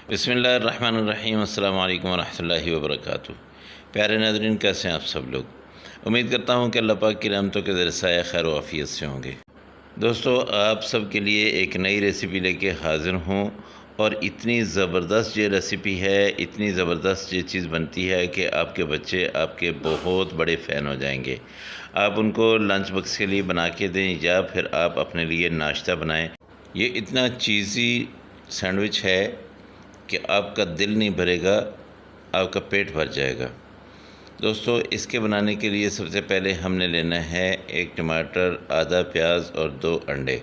बिस्मिल्लाहिर्रहमानिर्रहीम अस्सलाम वालेकुम रहमतुल्लाहि व बरकातुहू। प्यारे नाज़रीन, कैसे हैं आप सब लोग। उम्मीद करता हूँ कि अल्लाह पाक की रहमतों के ज़रिए साया खैर व आफ़ियत से होंगे। दोस्तों, आप सब के लिए एक नई रेसिपी लेके हाज़िर हूँ और इतनी ज़बरदस्त ये रेसिपी है, इतनी ज़बरदस्त ये चीज़ बनती है कि आपके बच्चे आपके बहुत बड़े फ़ैन हो जाएंगे। आप उनको लंच बॉक्स के लिए बना के दें या फिर आप अपने लिए नाश्ता बनाएं। ये इतना चीज़ी सैंडविच है कि आपका दिल नहीं भरेगा, आपका पेट भर जाएगा। दोस्तों, इसके बनाने के लिए सबसे पहले हमने लेना है एक टमाटर, आधा प्याज और 2 अंडे।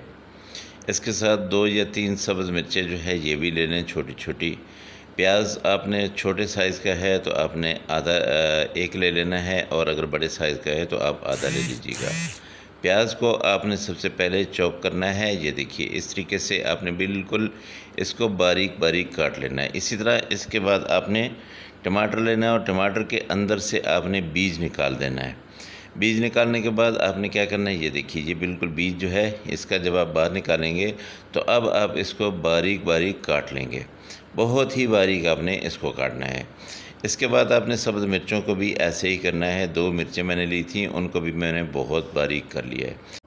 इसके साथ 2 या 3 सब्ज़ मिर्चें जो है ये भी ले लें, छोटी छोटी। प्याज आपने छोटे साइज़ का है तो आपने आधा एक ले लेना है, और अगर बड़े साइज़ का है तो आप आधा ले लीजिएगा। प्याज को आपने सबसे पहले चॉप करना है। ये देखिए, इस तरीके से आपने बिल्कुल इसको बारीक बारीक काट लेना है। इसी तरह इसके बाद आपने टमाटर लेना है और टमाटर के अंदर से आपने बीज निकाल देना है। बीज निकालने के बाद आपने क्या करना है, ये देखिए, ये बिल्कुल बीज जो है इसका जब आप बाहर निकालेंगे तो अब आप इसको बारीक बारीक काट लेंगे। बहुत ही बारीक आपने इसको काटना है। इसके बाद आपने सब्ज़ मिर्चों को भी ऐसे ही करना है। 2 मिर्चें मैंने ली थी, उनको भी मैंने बहुत बारीक कर लिया है।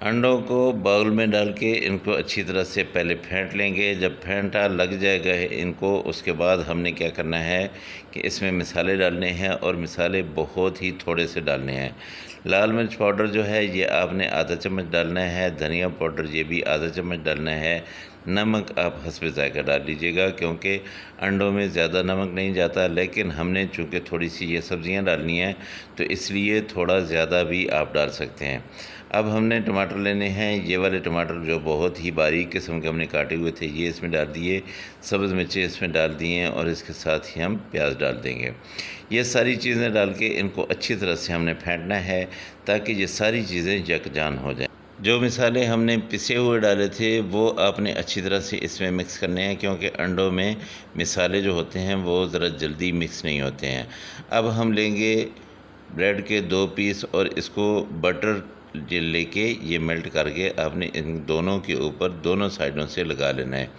अंडों को बाउल में डाल के इनको अच्छी तरह से पहले फेंट लेंगे। जब फेंटा लग जाएगा इनको, उसके बाद हमने क्या करना है कि इसमें मसाले डालने हैं, और मसाले बहुत ही थोड़े से डालने हैं। लाल मिर्च पाउडर जो है ये आपने आधा चम्मच डालना है। धनिया पाउडर ये भी आधा चम्मच डालना है। नमक आप हस्बे ज़ायक़ा डाल लीजिएगा, क्योंकि अंडों में ज़्यादा नमक नहीं जाता, लेकिन हमने चूँकि थोड़ी सी ये सब्ज़ियाँ डालनी हैं तो इसलिए थोड़ा ज़्यादा भी आप डाल सकते हैं। अब हमने टमाटर लेने हैं। ये वाले टमाटर जो बहुत ही बारीक किस्म के हमने काटे हुए थे ये इसमें डाल दिए। सब्ज़ मिर्चें इसमें डाल दिए हैं, और इसके साथ ही हम प्याज डाल देंगे। ये सारी चीज़ें डाल के इनको अच्छी तरह से हमने फेंटना है, ताकि ये सारी चीज़ें यकजान हो जाएं। जो मसाले हमने पिसे हुए डाले थे वो आपने अच्छी तरह से इसमें मिक्स करने हैं, क्योंकि अंडों में मसाले जो होते हैं वो ज़रा जल्दी मिक्स नहीं होते हैं। अब हम लेंगे ब्रेड के 2 पीस, और इसको बटर लेके ये मेल्ट करके आपने इन दोनों के ऊपर दोनों साइडों से लगा लेना है।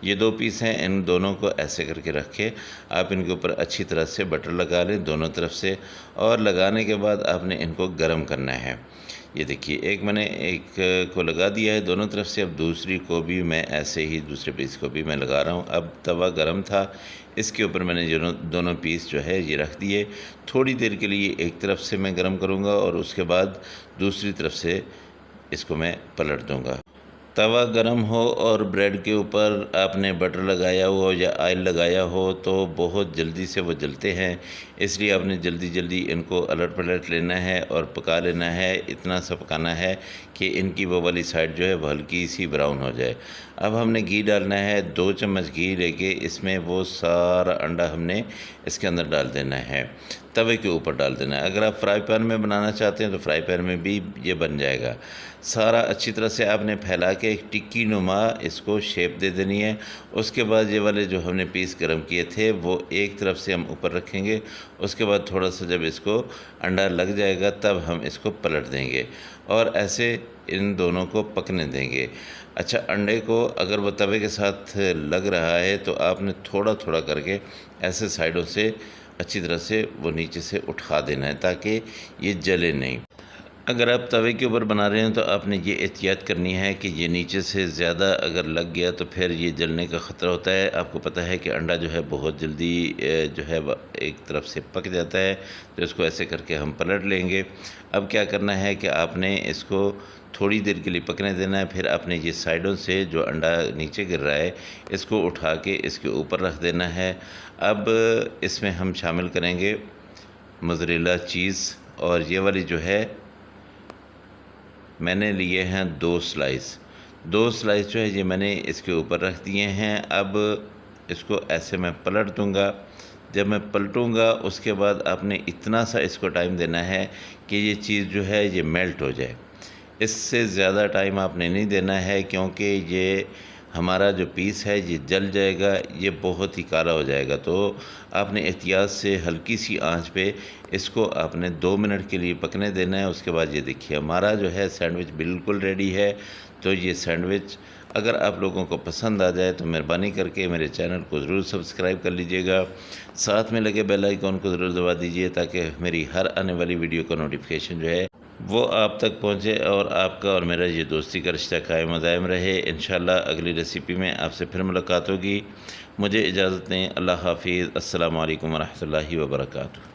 ये 2 पीस हैं, इन दोनों को ऐसे करके रख के आप इनके ऊपर अच्छी तरह से बटर लगा लें दोनों तरफ से, और लगाने के बाद आपने इनको गर्म करना है। ये देखिए, एक मैंने एक को लगा दिया है दोनों तरफ से। अब दूसरी को भी मैं ऐसे ही, दूसरे पीस को भी मैं लगा रहा हूँ। अब तवा गरम था, इसके ऊपर मैंने दोनों पीस जो है ये रख दिए। थोड़ी देर के लिए एक तरफ से मैं गरम करूँगा, और उसके बाद दूसरी तरफ से इसको मैं पलट दूँगा। तवा गरम हो और ब्रेड के ऊपर आपने बटर लगाया हो या ऑयल लगाया हो तो बहुत जल्दी से वो जलते हैं, इसलिए आपने जल्दी जल्दी इनको अलट पलट लेना है और पका लेना है। इतना सा पकाना है कि इनकी वो वाली साइड जो है वो हल्की सी ब्राउन हो जाए। अब हमने घी डालना है। 2 चम्मच घी लेके इसमें वो सारा अंडा हमने इसके अंदर डाल देना है, तवे के ऊपर डाल देना है। अगर आप फ्राई पैन में बनाना चाहते हैं तो फ्राई पैन में भी ये बन जाएगा। सारा अच्छी तरह से आपने फैला के एक टिक्की नुमा इसको शेप दे देनी है। उसके बाद ये वाले जो हमने पीस गरम किए थे वो एक तरफ से हम ऊपर रखेंगे। उसके बाद थोड़ा सा जब इसको अंडा लग जाएगा तब हम इसको पलट देंगे, और ऐसे इन दोनों को पकने देंगे। अच्छा, अंडे को अगर वो तवे के साथ लग रहा है तो आपने थोड़ा थोड़ा करके ऐसे साइडों से अच्छी तरह से वो नीचे से उठा देना है, ताकि ये जले नहीं। अगर आप तवे के ऊपर बना रहे हैं तो आपने ये एहतियात करनी है कि ये नीचे से ज़्यादा अगर लग गया तो फिर ये जलने का ख़तरा होता है। आपको पता है कि अंडा जो है बहुत जल्दी जो है एक तरफ से पक जाता है, तो इसको ऐसे करके हम पलट लेंगे। अब क्या करना है कि आपने इसको थोड़ी देर के लिए पकने देना है। फिर आपने ये साइडों से जो अंडा नीचे गिर रहा है इसको उठा के इसके ऊपर रख देना है। अब इसमें हम शामिल करेंगे मोज़रेला चीज़, और ये वाली जो है मैंने लिए हैं 2 स्लाइस। 2 स्लाइस जो है ये मैंने इसके ऊपर रख दिए हैं। अब इसको ऐसे मैं पलट दूंगा। जब मैं पलटूंगा उसके बाद आपने इतना सा इसको टाइम देना है कि ये चीज़ जो है ये मेल्ट हो जाए। इससे ज़्यादा टाइम आपने नहीं देना है, क्योंकि ये हमारा जो पीस है ये जल जाएगा, ये बहुत ही काला हो जाएगा। तो आपने एहतियात से हल्की सी आंच पे इसको आपने 2 मिनट के लिए पकने देना है। उसके बाद ये देखिए हमारा जो है सैंडविच बिल्कुल रेडी है। तो ये सैंडविच अगर आप लोगों को पसंद आ जाए तो मेहरबानी करके मेरे चैनल को ज़रूर सब्सक्राइब कर लीजिएगा, साथ में लगे बेल आइकॉन को ज़रूर दबा दीजिए ताकि मेरी हर आने वाली वीडियो का नोटिफिकेशन जो है वो आप तक पहुँचे और आपका और मेरा ये दोस्ती का रिश्ता कायम व दायम रहे। इंशाअल्लाह अगली रेसिपी में आपसे फिर मुलाकात होगी। मुझे इजाज़त दें। अल्लाह हाफ़िज़। अस्सलामु अलैकुम व रहमतुल्लाहि व बरकातुहू।